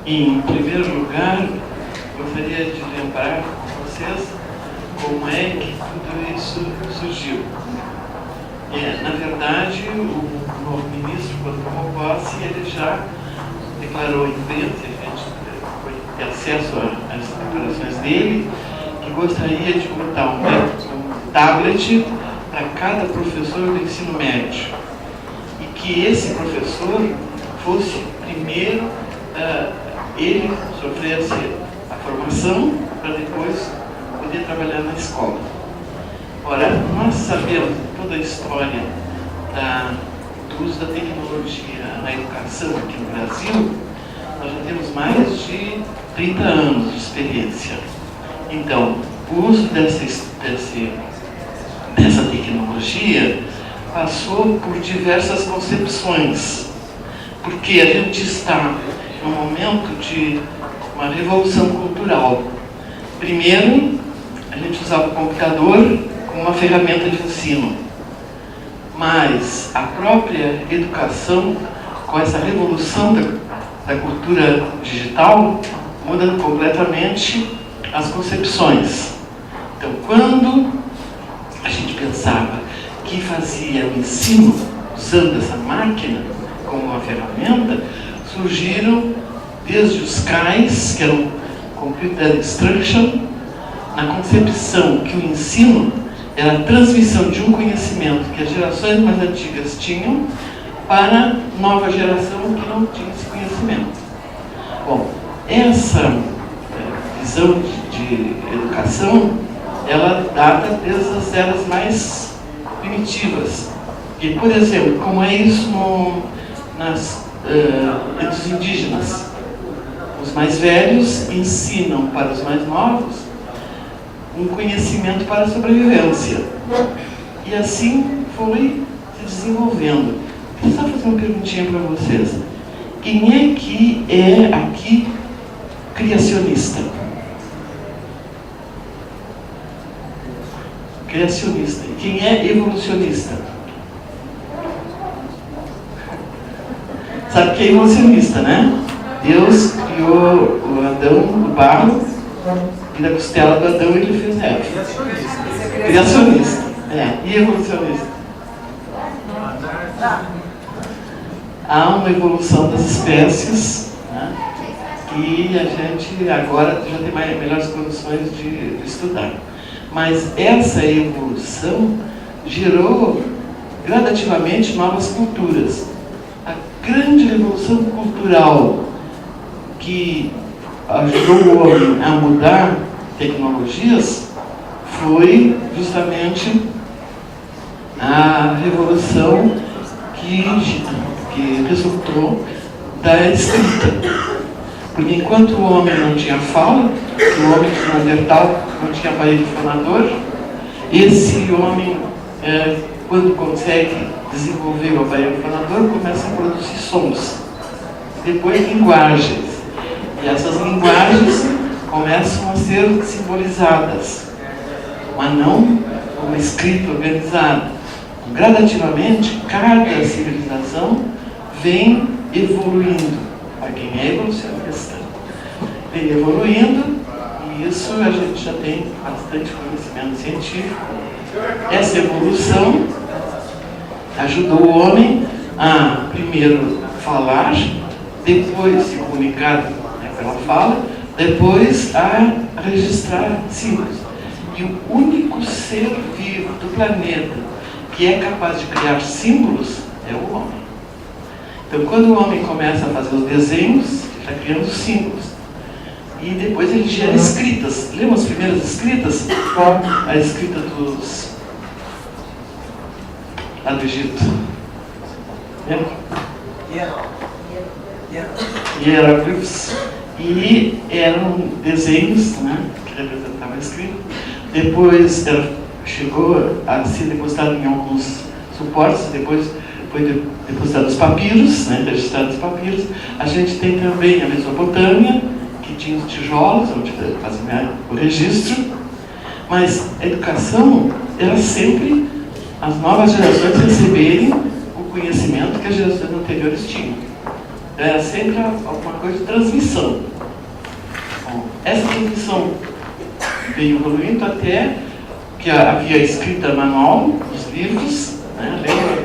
Em primeiro lugar, gostaria de lembrar vocês como é que tudo isso surgiu. Na verdade, o novo ministro, quando tomou posse, ele já declarou em imprensa, a gente foi ter acesso às declarações dele, que gostaria de botar um tablet para cada professor do ensino médio. E que esse professor fosse primeiro, ele sofresse a formação para depois poder trabalhar na escola. Ora, nós sabemos toda a história do uso da tecnologia na educação aqui no Brasil. Nós já temos mais de 30 anos de experiência. Então, o uso dessa tecnologia passou por diversas concepções, porque a gente está num momento de uma revolução cultural. Primeiro, a gente usava o computador como uma ferramenta de ensino, mas a própria educação, com essa revolução da cultura digital, muda completamente as concepções. Então, quando a gente pensava que fazia o ensino usando essa máquina como uma ferramenta, surgiram desde os CAIs, que eram Computer Instruction, na concepção que o ensino era a transmissão de um conhecimento que as gerações mais antigas tinham para a nova geração que não tinha esse conhecimento. Bom, essa visão de educação, ela data desde as eras mais primitivas. E, por exemplo, como é isso entre os indígenas? Os mais velhos ensinam para os mais novos um conhecimento para a sobrevivência. E assim foi se desenvolvendo. Deixa eu só fazer uma perguntinha para vocês. Quem é que é aqui criacionista? Criacionista. E quem é evolucionista? Sabe que é evolucionista, né? Deus criou o Adão do barro e da costela do Adão ele fez Eva. Criacionista. E evolucionista? Há uma evolução das espécies, né, que a gente agora já tem melhores condições de estudar. Mas essa evolução gerou gradativamente novas culturas. A grande revolução cultural que ajudou o homem a mudar tecnologias foi justamente a revolução que resultou da escrita. Porque enquanto o homem não tinha fala, o homem neandertal não tinha aparelho fonador, esse homem, quando consegue desenvolver o aparelho fonador, começa a produzir sons, depois linguagens. E essas linguagens começam a ser simbolizadas, mas não uma escrita organizada. Gradativamente, cada civilização vem evoluindo. Para quem é evolucionista, vem evoluindo, e isso a gente já tem bastante conhecimento científico. Essa evolução ajudou o homem a primeiro falar, depois se comunicar pela fala, depois a registrar símbolos. E o único ser vivo do planeta que é capaz de criar símbolos é o homem. Então, quando o homem começa a fazer os desenhos, ele está criando símbolos. E depois ele gera escritas. Lembra as primeiras escritas? A escrita lá do Egito. Lembra? Hieróglifos. E eram desenhos, né, que representavam a escrita. Depois chegou a ser depositado em alguns suportes, depois foi depositado nos papiros, né, registrado nos papiros. A gente tem também a Mesopotâmia, que tinha os tijolos, onde fazia o registro. Mas a educação era sempre as novas gerações receberem o conhecimento que as gerações anteriores tinham. Então era sempre alguma coisa de transmissão. Bom, essa transmissão veio evoluindo até que havia escrita manual dos livros, né? Lembra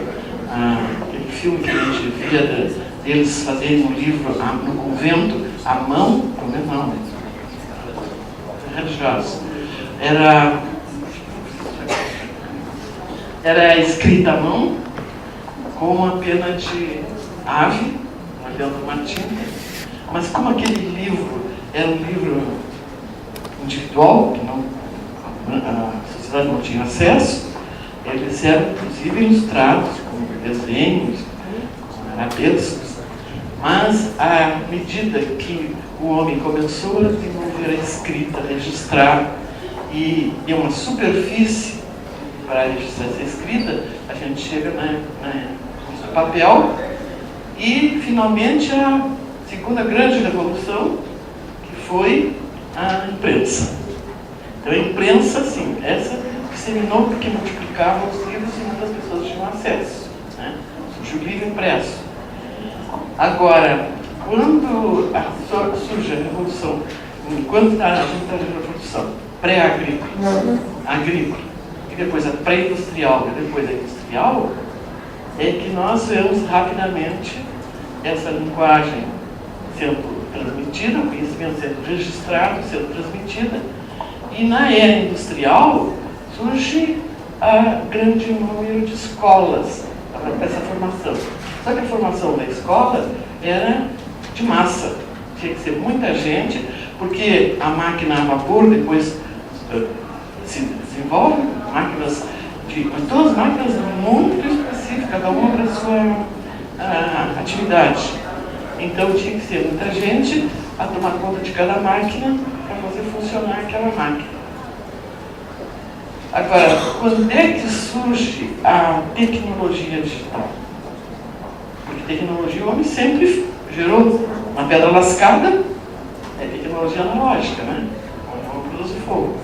aquele filme que a gente via deles fazerem um livro no convento, à mão, não, religiosos. Era escrita à mão, com uma pena de ave, olhando uma tinta, mas como aquele livro era um livro individual, que a sociedade não tinha acesso, eles eram inclusive ilustrados com desenhos, com arabescos, mas à medida que o homem começou a desenvolver a escrita, a registrar e deu uma superfície para registrar essa escrita, a gente chega no papel e finalmente a segunda grande revolução, que foi a imprensa. Então a imprensa, sim, essa disseminou porque multiplicava os livros e muitas pessoas tinham acesso, né? Surgiu o livro impresso. Agora, quando surge a revolução, quando a gente está na revolução pré-agrícola, agrícola, e depois a pré-industrial e depois a industrial, é que nós vemos rapidamente essa linguagem sendo transmitida, o conhecimento sendo registrado, sendo transmitida, e na era industrial surge a grande número de escolas para essa formação. Só que a formação da escola era de massa, tinha que ser muita gente, porque a máquina a vapor depois se desenvolve, máquinas todas as máquinas muito específicas, cada uma para a sua atividade. Então tinha que ser muita gente a tomar conta de cada máquina para fazer funcionar aquela máquina. Agora, quando é que surge a tecnologia digital? Porque tecnologia o homem sempre gerou. Uma pedra lascada é tecnologia analógica, né? Como produz o fogo.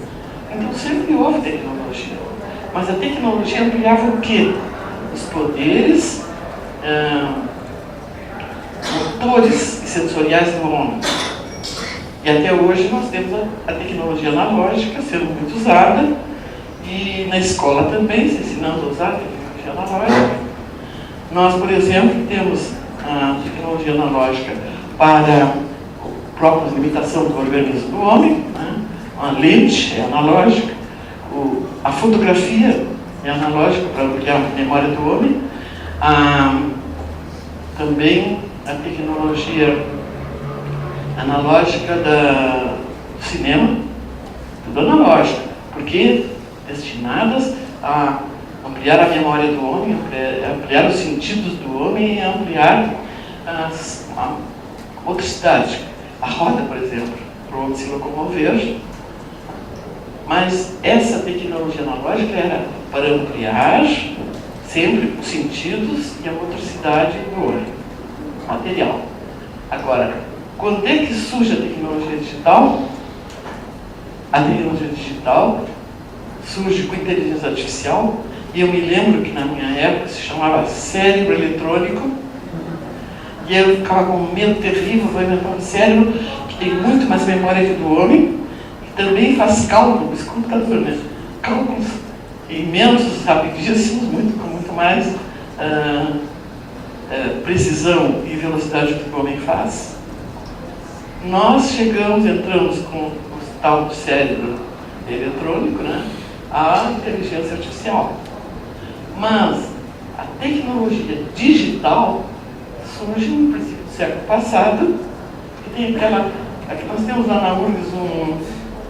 Então sempre houve tecnologia. Mas a tecnologia ampliava o quê? Os poderes motores e sensoriais do homem. E até hoje nós temos a tecnologia analógica sendo muito usada, e na escola também se ensinando a usar a tecnologia analógica. Nós, por exemplo, temos a tecnologia analógica para a própria limitação do organismo do homem, né? A lente é analógica, a fotografia é analógica para ampliar a memória do homem, também a tecnologia analógica do cinema, tudo analógico, porque destinadas a ampliar a memória do homem, ampliar os sentidos do homem e ampliar a motricidade. A roda, por exemplo, para o homem se locomover. Mas essa tecnologia analógica era para ampliar sempre os sentidos e a motricidade do homem, material. Agora, quando é que surge a tecnologia digital? A tecnologia digital surge com inteligência artificial, e eu me lembro que na minha época se chamava cérebro eletrônico, e eu ficava com um medo terrível, vou inventar um cérebro que tem muito mais memória que do homem, que também faz cálculos, computador, né? Cálculos imensos, rapidíssimos, com muito mais precisão e velocidade do que o homem faz. Nós entramos com o tal do cérebro eletrônico, né, à inteligência artificial. Mas a tecnologia digital surge no princípio do século passado, que tem aqui nós temos lá na URGS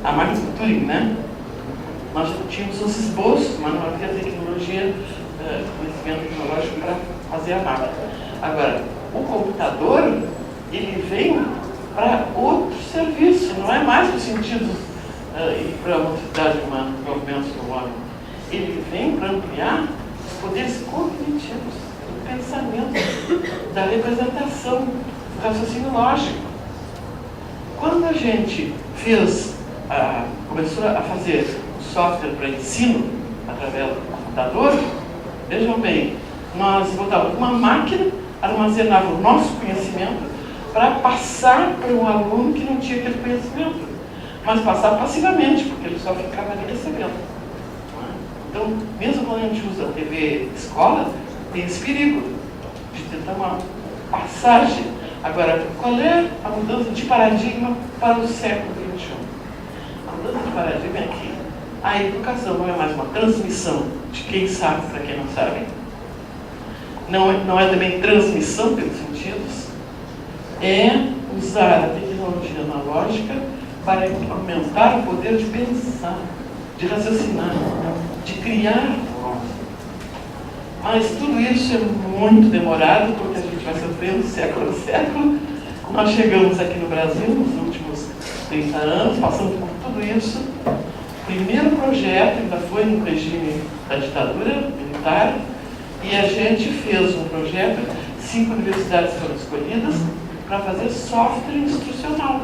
a máquina do Turing, né? Nós tínhamos os esboços, mas não havia tecnologia, conhecimento tecnológico para fazer a máquina. Agora, o computador, ele vem para outro serviço, não é mais no sentido e para a motricidade humana, os movimentos do homem. Ele vem para ampliar os poderes cognitivos, do pensamento, da representação, do raciocínio lógico. Quando a gente começou a fazer um software para ensino através do computador, vejam bem, nós botávamos uma máquina armazenava o nosso conhecimento para passar para um aluno que não tinha aquele conhecimento, mas passar passivamente, porque ele só ficava ali recebendo. Então, mesmo quando a gente usa a TV escola, tem esse perigo de tentar uma passagem. Agora, qual é a mudança de paradigma para o século XXI? A mudança de paradigma é que a educação não é mais uma transmissão de quem sabe para quem não sabe, não é também transmissão pelos sentidos, é usar a tecnologia analógica para aumentar o poder de pensar, de raciocinar, de criar. Mas tudo isso é muito demorado, porque a gente vai sofrendo século a século. Nós chegamos aqui no Brasil nos últimos 30 anos, passamos por tudo isso. O primeiro projeto ainda foi no regime da ditadura militar, e a gente fez um projeto, 5 universidades foram escolhidas para fazer software instrucional.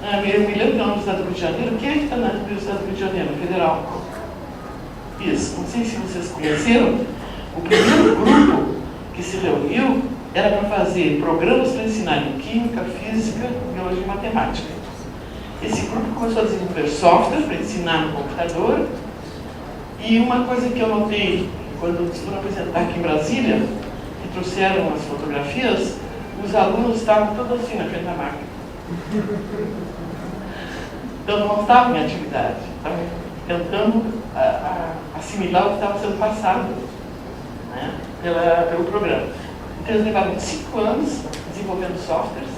Eu me lembro da Universidade do Rio de Janeiro. Quem é que está na Universidade do Rio de Janeiro, Federal? Isso, não sei se vocês conheceram. O primeiro grupo que se reuniu era para fazer programas para ensinar em Química, Física, Biologia e Matemática. Esse grupo começou a desenvolver software para ensinar no computador. E uma coisa que eu notei quando eles foram apresentar aqui em Brasília, que trouxeram as fotografias, os alunos estavam todos assim na frente da máquina. Então não estavam em atividade, estavam tentando assimilar o que estava sendo passado, né, pelo programa. Então eles levaram 5 anos desenvolvendo softwares,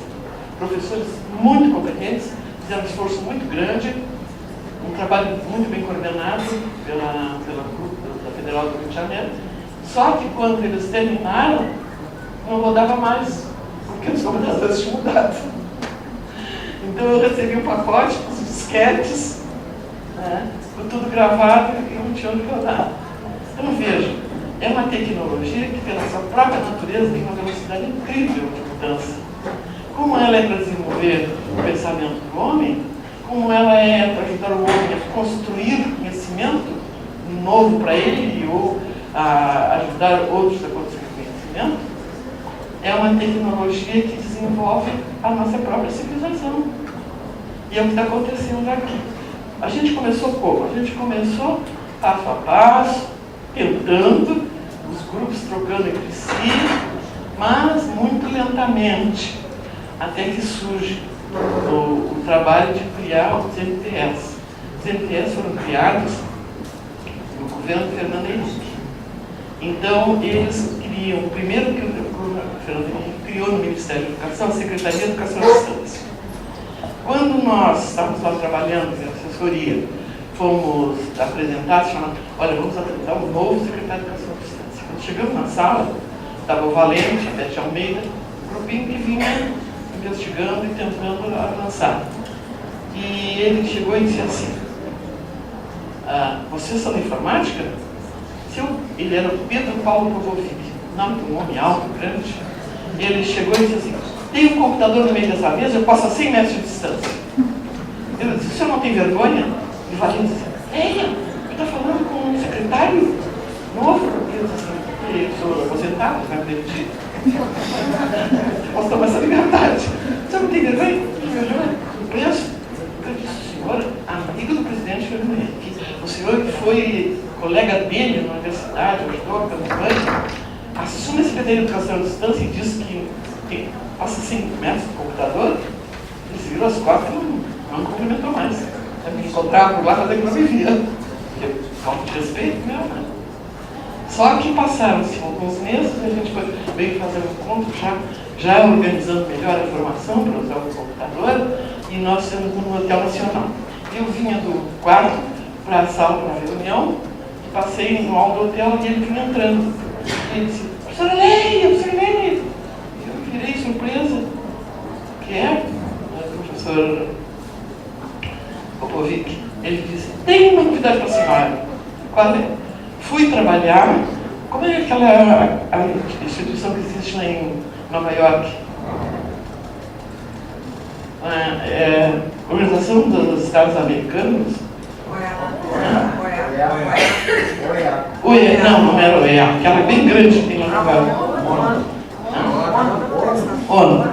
professores muito competentes, fizeram um esforço muito grande, um trabalho muito bem coordenado pela grupo da Federal do Rio de Janeiro. Só que quando eles terminaram, não rodava mais, porque os computadores tinham mudado. Então eu recebi um pacote com os disquetes, né, com tudo gravado e não tinha onde rodar. Então veja, é uma tecnologia que pela sua própria natureza tem uma velocidade incrível de mudança. Como ela é para desenvolver o pensamento do homem, como ela é para ajudar o homem a construir conhecimento novo para ele ou a ajudar outros a construir conhecimento, é uma tecnologia que desenvolve a nossa própria civilização. E é o que está acontecendo aqui. A gente começou como? A gente começou passo a passo, tentando, os grupos trocando entre si, mas muito lentamente, até que surge o trabalho de criar os MTS. Os MTS foram criados no governo Fernando Henrique. Então, eles criam, primeiro que o Fernando Henrique criou no Ministério da Educação, a Secretaria de Educação à Distância. Quando nós estávamos lá trabalhando em assessoria, fomos apresentados, chamando, olha, vamos apresentar um novo secretário de Educação à Distância. Quando chegamos na sala, estava o Valente, a Bete Almeida, um grupinho que vinha investigando e tentando avançar. E ele chegou e disse assim, vocês são da informática? Ele era o Pedro Paulo Popovic, nome de um homem alto, grande. Ele chegou e disse assim, tem um computador no meio dessa mesa, eu posso a 100 metros de distância. Eu disse, o senhor não tem vergonha? E o Valinho disse, você está falando com um secretário novo? E eu disse assim, eu sou aposentado, vai me demitir. Posso tomar essa liberdade. O senhor não tem vergonha? Eu penso. Eu disse, senhor, amigo do presidente Fernando Henrique, o senhor que foi colega dele na universidade, ajudou a campanha, assume a Secretaria de Educação à Distância e diz que passa 5 metros do computador, ele se virou as costas e não cumprimentou mais. Eu me encontrava por lá, mas ele não me via. Porque falta de respeito, né? Só que passaram-se alguns meses, a gente veio fazer um encontro já organizando melhor a formação para usar o computador, e nós fomos no Hotel Nacional. Eu vinha do quarto para a sala para a reunião, e passei no hall do hotel e ele vinha entrando. E ele disse, professora Leia, professora Leia. Eu virei surpresa, que é o professor Popovic. Ele disse, tem uma novidade para a senhora. Qual é? Fui trabalhar, como é aquela instituição que existe lá em Nova York? Organização dos Estados Americanos? Não era OEA, aquela bem grande que tem lá no Nova York. ONU.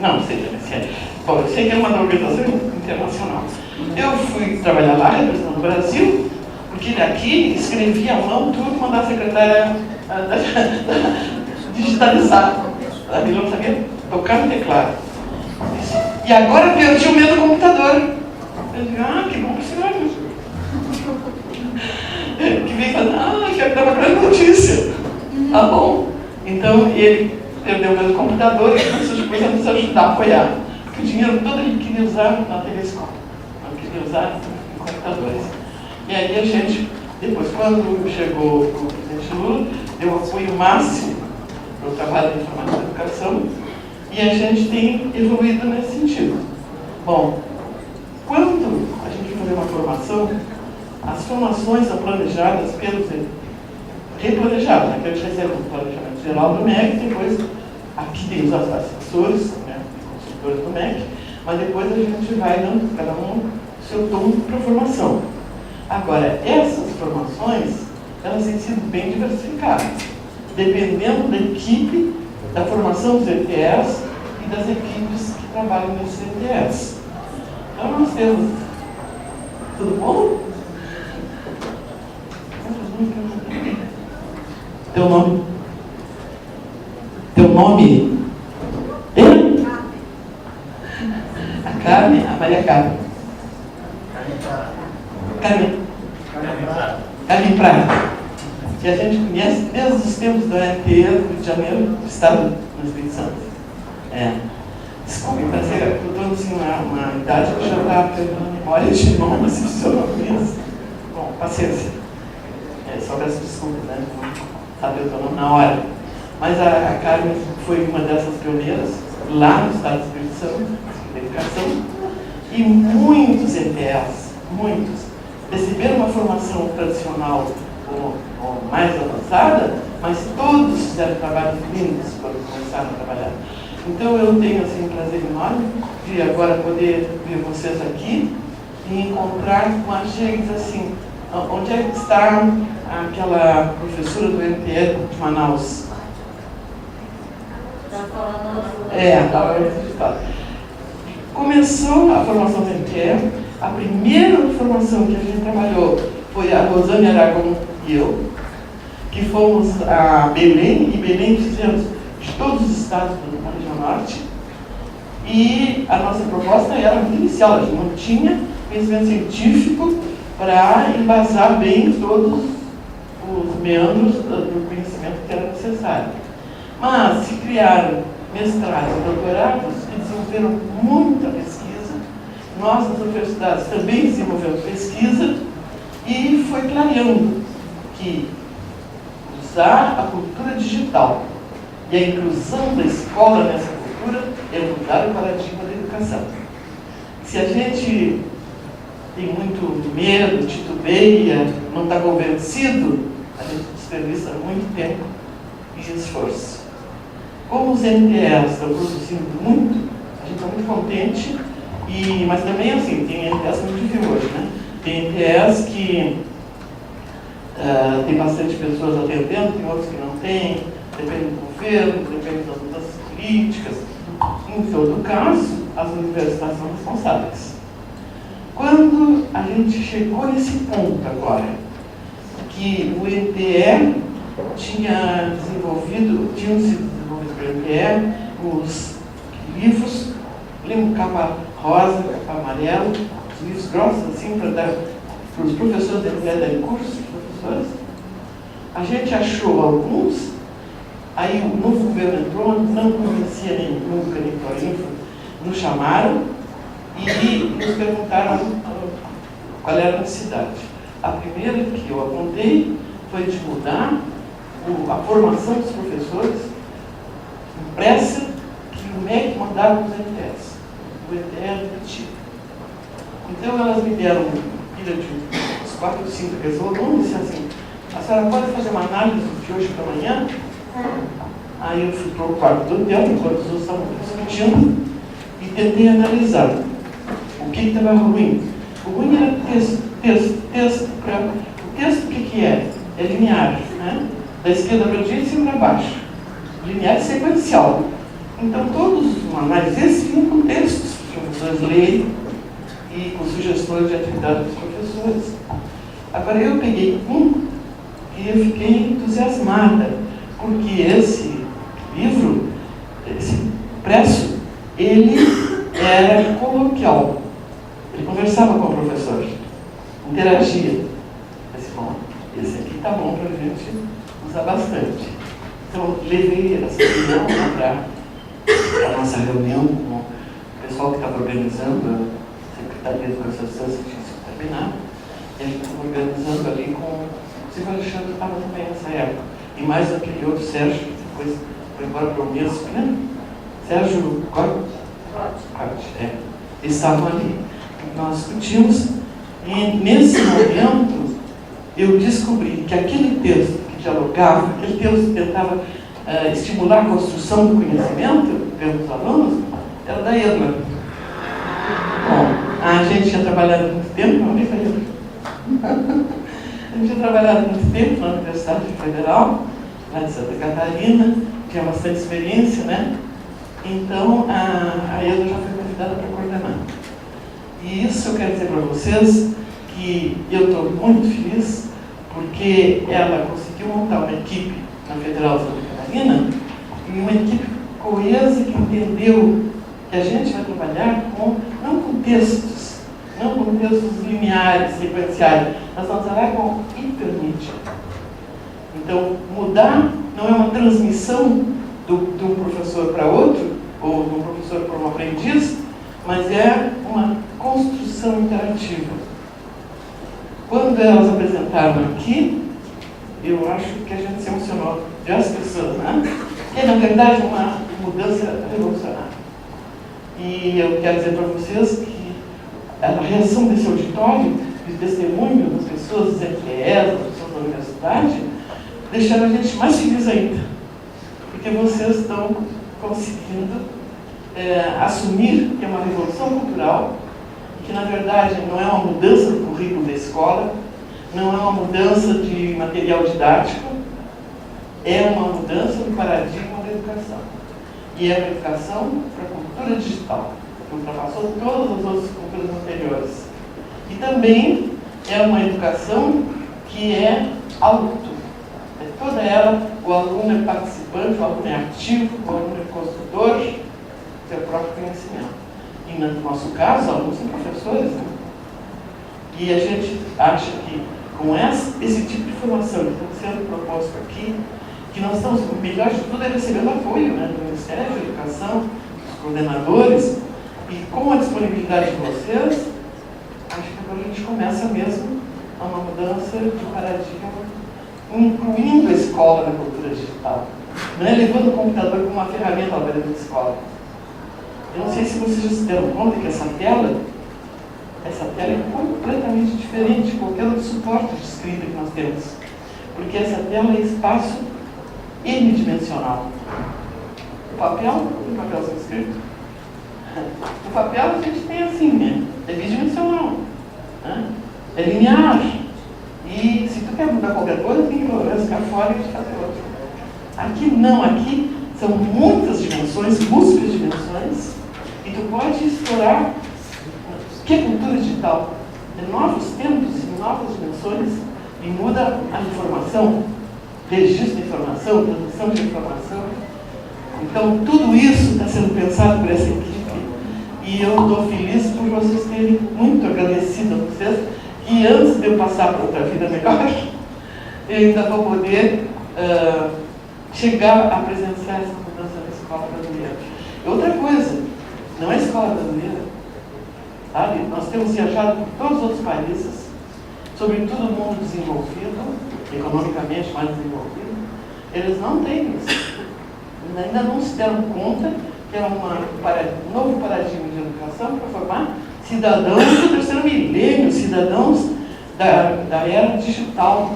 Não, sei, bom, eu sei que é uma organização internacional. Eu fui trabalhar lá, representando o Brasil, porque daqui escrevia à mão tudo, mandava a secretária digitalizar. Ele não sabia tocar no teclado. E agora perdi o medo do computador. Eu digo, que bom para o senhor. Que vem falando, quero dar uma grande notícia. Tá bom. Então ele perdeu o medo do computador e começou depois a nos ajudar a apoiar. Porque o dinheiro todo ele queria usar na telescópio. Não queria usar em computadores. E aí a gente, depois, quando chegou o presidente Lula, deu apoio máximo para o trabalho de informática e educação, e a gente tem evoluído nesse sentido. Bom, quando a gente fazer uma formação, as formações são planejadas pelos replanejadas, né? Que a gente recebe o planejamento geral do MEC, depois aqui tem os assessores, né, consultores do MEC, mas depois a gente vai dando cada um seu tom para a formação. Agora, essas formações, elas têm sido bem diversificadas, dependendo da equipe, da formação dos ETS e das equipes que trabalham nesses ETS. Então, nós temos... Tudo bom? Teu nome? Teu nome? A Carmen, a Maria Carmen. Carmen Prata, que a gente conhece desde os tempos do ANT, do Rio de Janeiro, do Estado do Espírito Santo. Desculpe, parece que eu estou assim, uma idade que já está perdendo a memória de nomes e fisionomias. Bom, paciência. Só peço desculpas, né? Não saber o teu nome na hora. Mas a Carmen foi uma dessas pioneiras lá no Estado do Espírito Santo, da educação, e muitos ETEs, muitos, receberam uma formação tradicional ou mais avançada, mas todos fizeram trabalhos lindos quando começaram a trabalhar. Então eu tenho assim, um prazer enorme de agora poder ver vocês aqui e encontrar com a gente assim, onde é que está aquela professora do MTE de Manaus? Estava registrada. Começou a formação do MTE, a primeira formação que a gente trabalhou foi a Rosane Aragão e eu, que fomos a Belém, e Belém fizemos de todos os estados da região norte, e a nossa proposta era muito inicial, a gente não tinha conhecimento científico para embasar bem todos os meandros do conhecimento que era necessário. Mas se criaram mestrados e doutorados que desenvolveram muita pesquisa, nós nas universidades também desenvolvemos pesquisa, e foi clareando que usar a cultura digital e a inclusão da escola nessa cultura é mudar o paradigma da educação. Se a gente tem muito medo, titubeia, não está convencido, a gente desperdiça muito tempo e esforço. Como os MTEs estão produzindo muito, a gente está muito contente, mas também assim, tem MTEs que a gente viu hoje, né? Tem MTEs que tem bastante pessoas atendendo, tem outros que não tem, depende do governo, depende das mudanças políticas. Em todo caso, as universidades são responsáveis. Quando a gente chegou nesse ponto agora, que o MTE tinham se desenvolvido pelo MTE os livros, lembro, capa rosa, capa amarela, os livros grossos assim, para dar para os professores da MTE darem curso, professores. A gente achou alguns, aí o novo governo entrou, não conhecia nunca nem Proinfo, nos chamaram e nos perguntaram qual era a necessidade. A primeira que eu apontei foi de mudar a formação dos professores impressa que o MEC mandava para os ETEs. O ETE era repetido. Então elas me deram pilha de uns 4 ou 5 pessoas, e disse assim, a senhora pode fazer uma análise de hoje para amanhã? Aí eu fui para o quarto do hotel, enquanto os outros estavam discutindo, e tentei analisar o que estava ruim. O ruim era texto. O texto o que é? É linear, né? Da esquerda para a direita e para baixo. Linear e sequencial. Então, todos os manuais desses vinham com textos que os professores leem e com sugestões de atividade dos professores. Agora, eu peguei um e eu fiquei entusiasmada, porque esse livro, esse impresso, ele era coloquial. Ele conversava com o professor, interagia. Eu disse, bom, esse aqui tá bom para a gente usar bastante. Então, levei essa reunião para a nossa reunião com o pessoal que estava organizando a Secretaria de Educação Científica terminar. E a gente estava organizando ali com o Silvio Alexandre, que estava também nessa época. E mais aquele outro Sérgio, que depois foi embora para o mesmo, né? Sérgio Corte, eles estavam ali. Nós discutimos, e nesse momento eu descobri que aquele texto que dialogava, aquele texto que tentava estimular a construção do conhecimento pelos alunos, era da Edla. Bom, a gente tinha trabalhado muito tempo, não é Edla? A gente tinha trabalhado muito tempo na Universidade Federal, lá de Santa Catarina, tinha bastante experiência, né? Então, a Edla já foi convidada para coordenar. E isso eu quero dizer para vocês que eu estou muito feliz porque ela conseguiu montar uma equipe na Federal de Santa Catarina, e uma equipe coesa que entendeu que a gente vai trabalhar não com textos lineares, sequenciais, nós vamos trabalhar com hipermídia. Então, mudar não é uma transmissão de um professor para outro, ou de um professor para um aprendiz, mas é uma construção interativa. Quando elas apresentaram aqui, eu acho que a gente se emocionou, de as pessoas, né? Que é, na verdade, uma mudança revolucionária. E eu quero dizer para vocês que a reação desse auditório, de testemunho das pessoas do CQE, das pessoas da universidade, deixaram a gente mais feliz ainda. Porque vocês estão conseguindo assumir que é uma revolução cultural, e que, na verdade, não é uma mudança do currículo da escola, não é uma mudança de material didático, é uma mudança do paradigma da educação. E é uma educação para a cultura digital, que ultrapassou todas as outras culturas anteriores. E também é uma educação que é auto. É toda ela, o aluno é participante, o aluno é ativo, o aluno é construtor do seu próprio conhecimento. E no nosso caso, alunos são professores, né? E a gente acha que com esse tipo de formação que está sendo proposto aqui, que nós estamos, melhor de tudo, é recebendo apoio, né, do Ministério da Educação, dos coordenadores, e com a disponibilidade de vocês, acho que agora a gente começa mesmo a uma mudança de paradigma, incluindo a escola na cultura digital. Não é levando o computador como uma ferramenta ao beira da escola. Eu não sei se vocês já se deram conta que essa tela é completamente diferente de qualquer outro suporte de escrita que nós temos. Porque essa tela é espaço n-dimensional. O papel sem escrito. O papel a gente tem assim, né? É bidimensional, né? É linear. E se tu quer mudar qualquer coisa, tem que rasgar fora e fazer outra. Aqui não, aqui são muitas dimensões, múltiplas dimensões, e tu pode explorar o que é cultura digital. É novos tempos e novas dimensões, e muda a informação, registro de informação, produção de informação. Então, tudo isso está sendo pensado por essa equipe, e eu estou feliz por vocês terem muito agradecido a vocês, que antes de eu passar para outra vida melhor, eu ainda vou poder chegar a presenciar essa mudança na escola brasileira. Outra coisa, não é a escola brasileira, sabe? Nós temos viajado por todos os outros países, sobretudo o mundo desenvolvido, economicamente mais desenvolvido, eles não têm isso. Ainda não se deram conta que é um novo paradigma de educação para formar cidadãos do terceiro milênio, cidadãos da era digital.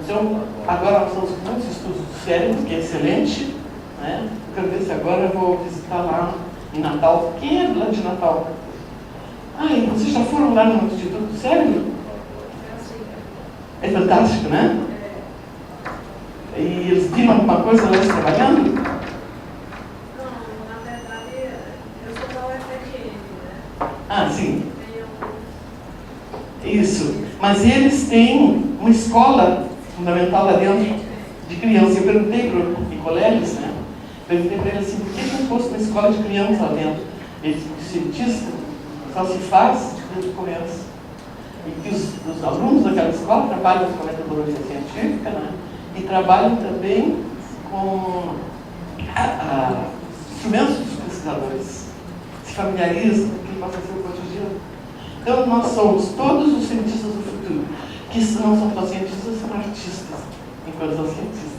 Então, agora nós estamos com muitos estudos do cérebro, que é excelente, né? Eu quero ver se agora eu vou visitar lá em Natal. Quem é lá de Natal? E vocês já foram lá no Instituto do Cérebro? É fantástico, né? E eles viram alguma coisa lá trabalhando? Ah, sim. Isso. Mas eles têm uma escola fundamental lá dentro de crianças. Eu perguntei para o Nicoleles, né? Perguntei para ele assim, por que não fosse uma escola de crianças lá dentro? Ele disse, cientista só se faz dentro de criança. E que os alunos daquela escola trabalham com a metodologia científica, né? E trabalham também com instrumentos dos pesquisadores. Se familiarizam com o que passa a ser o cotidiano. Então, nós somos todos os cientistas do futuro, que não são só cientistas, são artistas, enquanto são cientistas.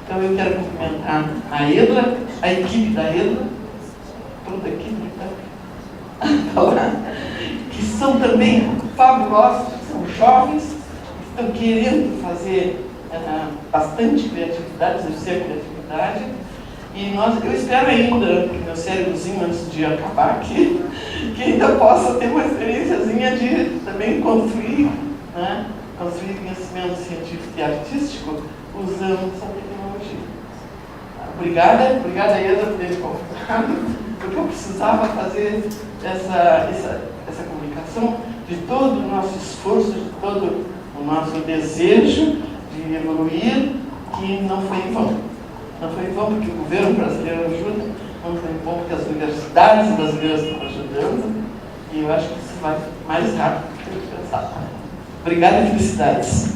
Então, eu quero cumprimentar a EDLA, a equipe da EDLA, toda a equipe tá lá, que são também fabulosos, são jovens, que estão querendo fazer bastante criatividade, exercer criatividade. E eu espero ainda, que meu cérebrozinho, antes de acabar aqui, que ainda possa ter uma experiênciazinha de também construir, né? Construir conhecimento científico e artístico usando essa tecnologia. Obrigada, Eda, por ter me convidado, porque eu precisava fazer essa comunicação de todo o nosso esforço, de todo o nosso desejo de evoluir, que não foi em vão. Não foi em vão porque o governo brasileiro ajuda, não foi em vão porque as universidades brasileiras estão ajudando, e eu acho que isso vai mais rápido do que eu pensava. Obrigada e felicidades.